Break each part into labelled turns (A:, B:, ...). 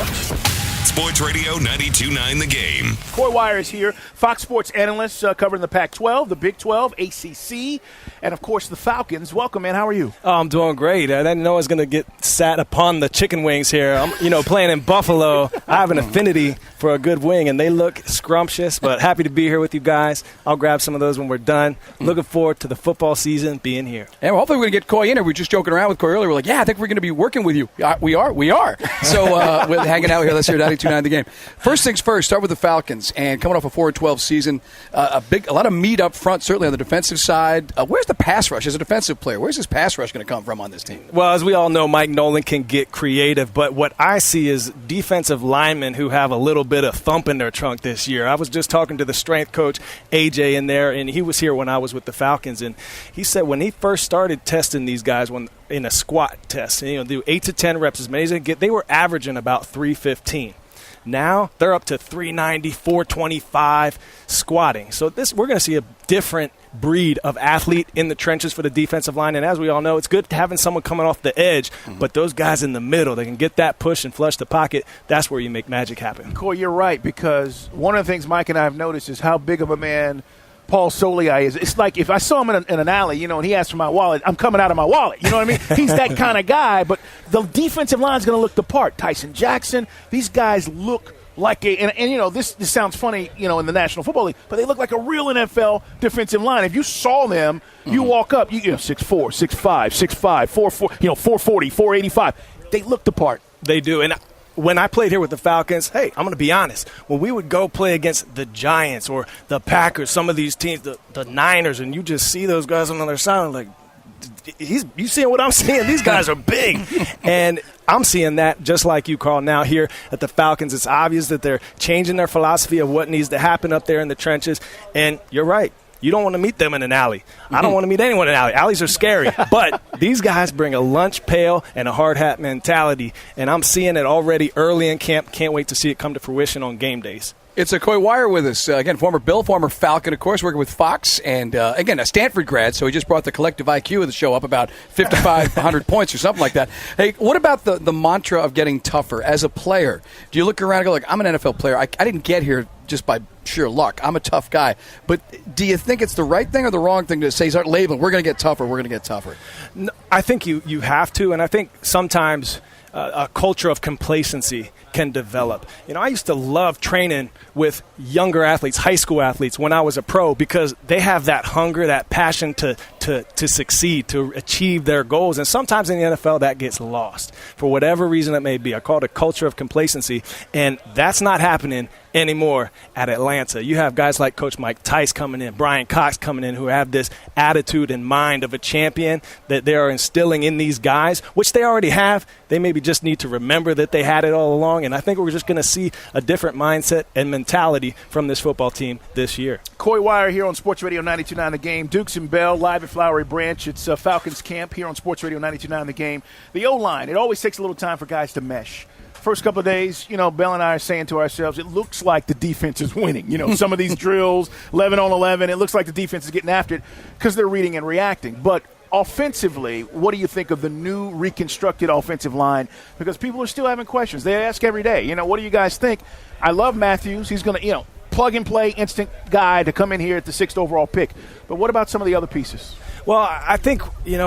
A: Bulldogs.
B: Sports Radio 92.9 The Game.
A: Coy Wire is here, Fox Sports analyst covering the Pac-12, the Big 12, ACC, and, of course, the Falcons. Welcome, man. How are you?
C: Oh, I'm doing great. I didn't know I was going to get sat upon the chicken wings here. I'm, playing in Buffalo. I have an affinity for a good wing, and they look scrumptious, but happy to be here with you guys. I'll grab some of those when we're done. Looking forward to the football season being here.
D: And hopefully we're going to get Coy in here. We were just joking around with Coy earlier. We're like, I think we're going to be working with you. We are. So we're hanging out here. Let's hear 92.9 The Game. First things first, start with the Falcons. And coming off a 4-12 season, a lot of meat up front, certainly on the defensive side. Where's the pass rush as a defensive player? Where's this pass rush going to come from on this team?
C: Well, as we all know, Mike Nolan can get creative, but what I see is defensive linemen who have a little bit of thump in their trunk this year. I was just talking to the strength coach, AJ, in there, and he was here when I was with the Falcons, and he said when he first started testing these guys in a squat test, do 8 to 10 reps as many as they get, they were averaging about 315. Now they're up to 390, 425 squatting. So we're going to see a different breed of athlete in the trenches for the defensive line. And as we all know, it's good having someone coming off the edge, but those guys in the middle, they can get that push and flush the pocket. That's where you make magic happen.
A: Coy, you're right, because one of the things Mike and I have noticed is how big of a man Paul Soliai is. It's like if I saw him in an alley, and he asked for my wallet, I'm coming out of my wallet. You know what I mean? He's that kind of guy. But the defensive line's going to look the part. Tyson Jackson, these guys look like this sounds funny, in the National Football League, but they look like a real NFL defensive line. If you saw them, you walk up, 6'4", 6'5", 6'5", 4'4", 440, 485. They look the part.
C: They do. And when I played here with the Falcons, hey, I'm going to be honest. When we would go play against the Giants or the Packers, some of these teams, the Niners, and you just see those guys on the other side, like, you seeing what I'm seeing? These guys are big. And I'm seeing that just like you, Carl, now here at the Falcons. It's obvious that they're changing their philosophy of what needs to happen up there in the trenches. And you're right. You don't want to meet them in an alley. I don't want to meet anyone in an alley. Alleys are scary. But these guys bring a lunch pail and a hard hat mentality, and I'm seeing it already early in camp. Can't wait to see it come to fruition on game days.
D: It's a Coy Wire with us. Again, former Bill, former Falcon, of course, working with Fox. And, again, a Stanford grad, so he just brought the collective IQ of the show up about 5,500 points or something like that. Hey, what about the mantra of getting tougher? As a player, do you look around and go, like, I'm an NFL player. I didn't get here just by sheer luck. I'm a tough guy. But do you think it's the right thing or the wrong thing to say, start labeling, we're going to get tougher, we're going to get tougher?
C: No, I think you have to, and I think sometimes a culture of complacency can develop. I used to love training with younger athletes, high school athletes, when I was a pro, because they have that hunger, that passion to succeed, to achieve their goals. And sometimes in the NFL that gets lost for whatever reason it may be. I call it a culture of complacency, and that's not happening anymore at Atlanta. You have guys like Coach Mike Tice coming in, Brian Cox coming in, who have this attitude and mind of a champion that they are instilling in these guys, which they already have. They maybe just need to remember that they had it all along, and I think we're just going to see a different mindset and mentality from this football team this year.
A: Coy Wire here on Sports Radio 92.9 The Game. Dukes and Bell live at Flowery Branch. It's Falcons camp here on Sports Radio 92.9 The Game. The O-line, it always takes a little time for guys to mesh. First couple of days, Bell and I are saying to ourselves, it looks like the defense is winning. Some of these drills, 11 on 11, it looks like the defense is getting after it because they're reading and reacting. But offensively, what do you think of the new reconstructed offensive line? Because people are still having questions. They ask every day, what do you guys think? I love Matthews. He's going to, plug and play, instant guy to come in here at the 6th overall pick. But what about some of the other pieces?
C: Well, I think,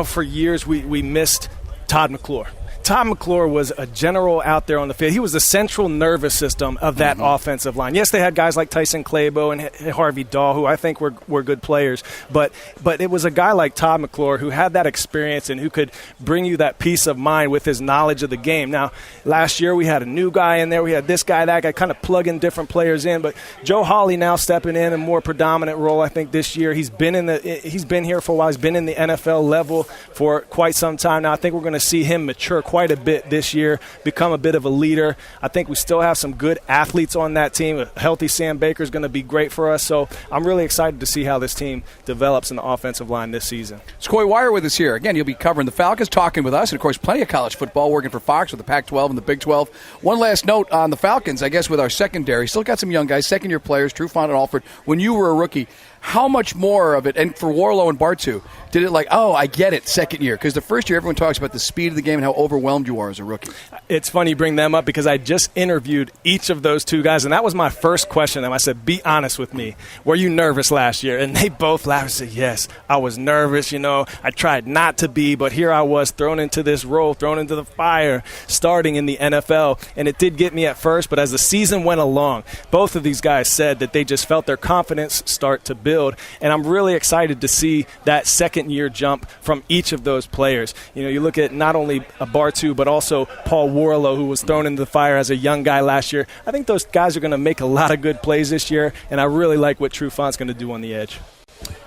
C: for years we missed Todd McClure. Todd McClure was a general out there on the field. He was the central nervous system of that offensive line. Yes, they had guys like Tyson Clabo and Harvey Dahl, who I think were good players. But it was a guy like Todd McClure who had that experience and who could bring you that peace of mind with his knowledge of the game. Now, last year we had a new guy in there. We had this guy, that guy, kind of plugging different players in. But Joe Hawley now stepping in a more predominant role, I think, this year. He's been here for a while. He's been in the NFL level for quite some time now. I think we're going to see him mature quite a bit this year, become a bit of a leader. I think we still have some good athletes on that team. A healthy Sam Baker is going to be great for us. So I'm really excited to see how this team develops in the offensive line this season.
D: It's Coy Wire with us here. Again, you'll be covering the Falcons, talking with us, and, of course, plenty of college football, working for Fox with the Pac-12 and the Big 12. One last note on the Falcons, I guess, with our secondary. Still got some young guys, second-year players, Trufant and Alford. When you were a rookie, how much more of it, and for Warlow and Bartu, did it like, oh, I get it, second year? Because the first year, everyone talks about the speed of the game and how overwhelmed you are as a rookie.
C: It's funny you bring them up because I just interviewed each of those two guys, and that was my first question. And I said, be honest with me. Were you nervous last year? And they both laughed and said, yes, I was nervous. I tried not to be, but here I was thrown into this role, thrown into the fire, starting in the NFL. And it did get me at first, but as the season went along, both of these guys said that they just felt their confidence start to build. And I'm really excited to see that second-year jump from each of those players. You look at not only Bartu, but also Paul Warlow, who was thrown into the fire as a young guy last year. I think those guys are going to make a lot of good plays this year, and I really like what Trufant's going to do on the edge.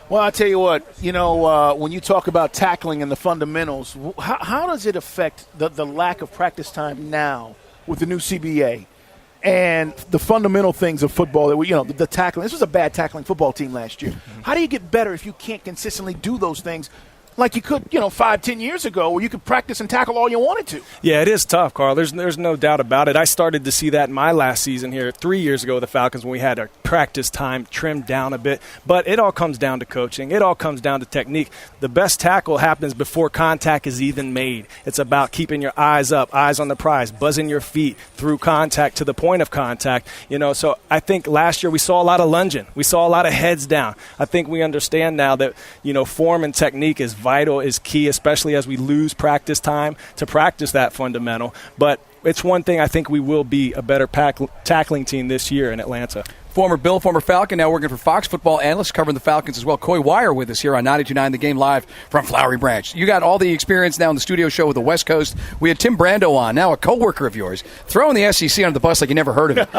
A: Well, I'll tell you what, when you talk about tackling and the fundamentals, how does it affect the lack of practice time now with the new CBA and the fundamental things of football that the tackling? This was a bad tackling football team last year. How do you get better if you can't consistently do those things like you could, 5-10 years ago, where you could practice and tackle all you wanted to?
C: Yeah, it is tough, Carl. There's no doubt about it. I started to see that in my last season here 3 years ago with the Falcons when we had our practice time trimmed down a bit. But it all comes down to coaching. It all comes down to technique. The best tackle happens before contact is even made. It's about keeping your eyes up, eyes on the prize, buzzing your feet through contact to the point of contact. So I think last year we saw a lot of lunging. We saw a lot of heads down. I think we understand now that, form and technique is vital, is key, especially as we lose practice time to practice that fundamental. But it's one thing I think we will be a better tackling team this year in Atlanta.
D: Former Bill, former Falcon, now working for Fox Football Analyst, covering the Falcons as well. Coy Wire with us here on 92.9 The Game, live from Flowery Branch. You got all the experience now in the studio show with the West Coast. We had Tim Brando on, now a co-worker of yours, throwing the SEC under the bus like you never heard of it.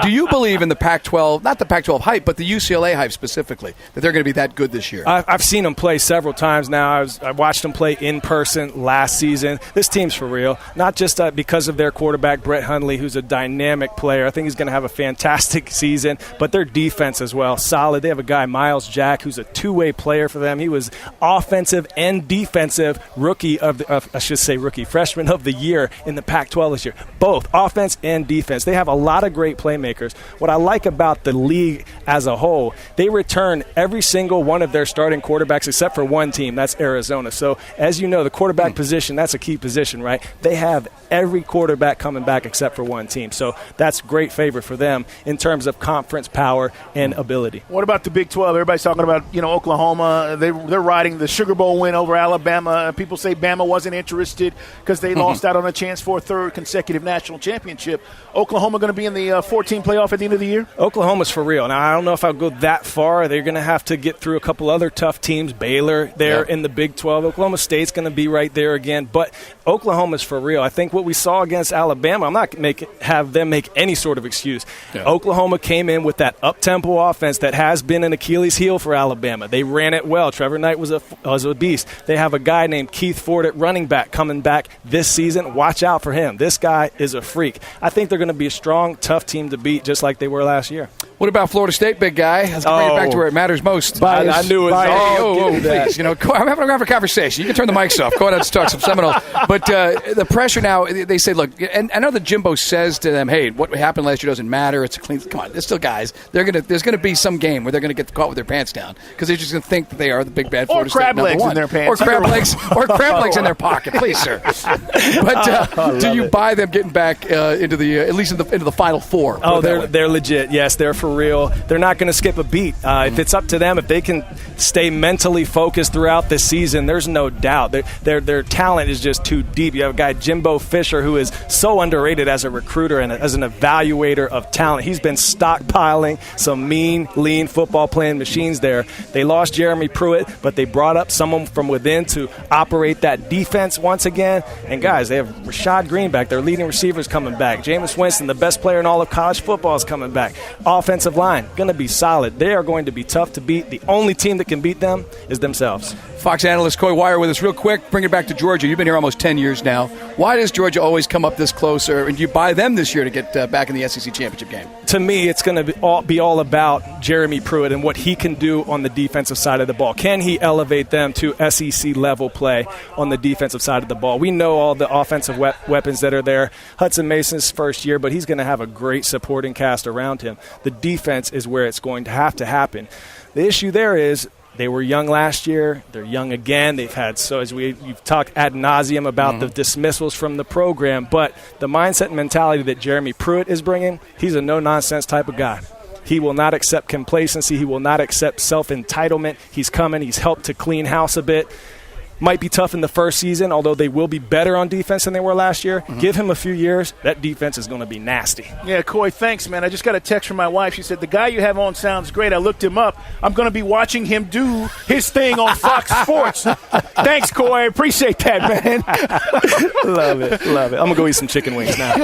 D: Do you believe in the Pac-12, not the Pac-12 hype, but the UCLA hype specifically, that they're going to be that good this year?
C: I've seen them play several times now. I watched them play in person last season. This team's for real, not just because of their quarterback, Brett Hundley, who's a dynamic player. I think he's going to have a fantastic season. But their defense as well, solid. They have a guy, Miles Jack, who's a two-way player for them. He was offensive and defensive freshman of the year in the Pac-12 this year. Both offense and defense. They have a lot of great playmakers. What I like about the league as a whole, they return every single one of their starting quarterbacks except for one team. That's Arizona. So, as you know, the quarterback position, that's a key position, right? They have every quarterback coming back except for one team. So that's great favor for them in terms of conference power and ability.
A: What about the Big 12? Everybody's talking about, Oklahoma. They're riding the Sugar Bowl win over Alabama. People say Bama wasn't interested because they lost out on a chance for a third consecutive national championship. Oklahoma going to be in the 14 playoff at the end of the year?
C: Oklahoma's for real. Now, I don't know if I'll go that far. They're going to have to get through a couple other tough teams. Baylor there in the Big 12. Oklahoma State's going to be right there again. But Oklahoma's for real. I think what we saw against Alabama, I'm not going to have them make any sort of excuse. Yeah. Oklahoma came in with that up-tempo offense that has been an Achilles heel for Alabama. They ran it well. Trevor Knight was a beast. They have a guy named Keith Ford at running back coming back this season. Watch out for him. This guy is a freak. I think they're going to be a strong, tough team to beat just like they were last year.
D: What about Florida State, big guy? Let's bring it back to where it matters most.
C: I knew it was
D: please. I'm having a conversation. You can turn the mics off. Go ahead and talk some Seminole. But the pressure now, they say, look, and I know that Jimbo says to them, hey, what happened last year doesn't matter. It's a clean. Come on, there's still guys. There's going to be some game where they're going to get caught with their pants down because they're just going to think that they are the big bad Florida State number one.
A: In their pants.
D: Or crab legs in their pocket, please, sir. But do you buy them getting back into the at least into the Final Four?
C: Oh, they're legit. Yes, they're for real. They're not going to skip a beat. If it's up to them, if they can stay mentally focused throughout the season, there's no doubt. Their talent is just too deep. You have a guy, Jimbo Fisher, who is so underrated as a recruiter and as an evaluator of talent. He's been stockpiling some mean, lean football playing machines there. They lost Jeremy Pruitt, but they brought up someone from within to operate that defense once again. And, guys, they have Rashad Greenback, their leading receivers, coming back. Jameis Winston, the best player in all of college football, is coming back. Offensive line, going to be solid. They are going to be tough to beat. The only team that can beat them is themselves.
D: Fox analyst Coy Wire with us real quick. Bring it back to Georgia. You've been here almost 10 years now. Why does Georgia always come up this close? And do you buy them this year to get back in the SEC championship game?
C: To me, it's going to be all about Jeremy Pruitt and what he can do on the defensive side of the ball. Can he elevate them to SEC-level play on the defensive side of the ball? We know all the offensive weapons that are there. Hudson Mason's first year, but he's going to have a great supporting cast around him. The defense is where it's going to have to happen. The issue there is they were young last year. They're young again. They've had, so as you've talked ad nauseum about the dismissals from the program, but the mindset and mentality that Jeremy Pruitt is bringing, he's a no-nonsense type of guy. He will not accept complacency. He will not accept self-entitlement. He's coming. He's helped to clean house a bit. Might be tough in the first season, although they will be better on defense than they were last year. Give him a few years. That defense is going to be nasty.
A: Yeah, Coy, thanks, man. I just got a text from my wife. She said, the guy you have on sounds great. I looked him up. I'm going to be watching him do his thing on Fox Sports. Thanks, Coy. I appreciate that, man.
C: Love it. I'm going to go eat some chicken wings now.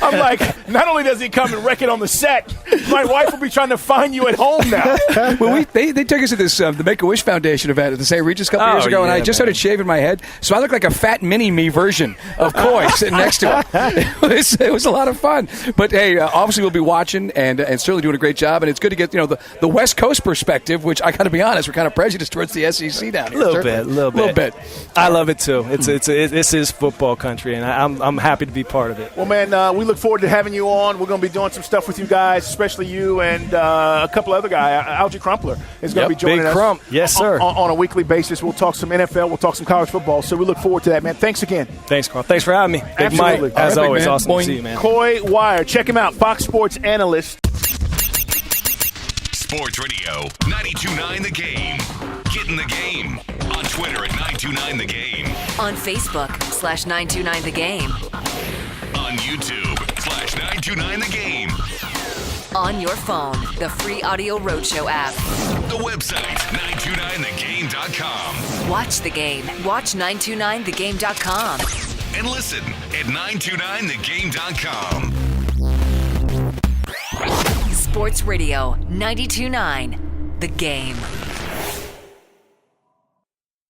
A: I'm like, not only does he come and wreck it on the set, my wife will be trying to find you at home now.
D: Well, they took us to this the Make-A-Wish Foundation event at the St. Regis a couple years ago, and I just started shaving my head, so I look like a fat mini-me version of Coy sitting next to him. It was a lot of fun. But, hey, obviously we'll be watching and certainly doing a great job, and it's good to get the West Coast perspective, which I got to be honest, we're kind of prejudiced towards the SEC down here.
C: A little bit. I love it, too. This is football country, and I'm happy to be part of it.
A: Well, man, we look forward to having you on. We're going to be doing some stuff with you guys, especially you and a couple other guys. Algie Crumpler is going to be joining us.
C: Crump. Yes, sir.
A: On a weekly basis. We'll talk some NFL. We'll talk some college football. So we look forward to that, man. Thanks again.
C: Thanks, Carl. Thanks for having me. Big
A: Absolutely.
C: Mike, as always, awesome
D: Boing.
C: to see you, man.
A: Coy Wire. Check him out. Fox Sports Analyst.
B: Sports Radio 92.9 The Game. Get in the game on Twitter at 929 The Game.
E: On Facebook /929 The Game.
B: On YouTube /929 The Game.
E: On your phone, the free Audio Roadshow app.
B: The website 929thegame.com.
E: Watch the game. Watch 929thegame.com.
B: And listen at 929thegame.com.
E: Sports Radio 92.9 The Game.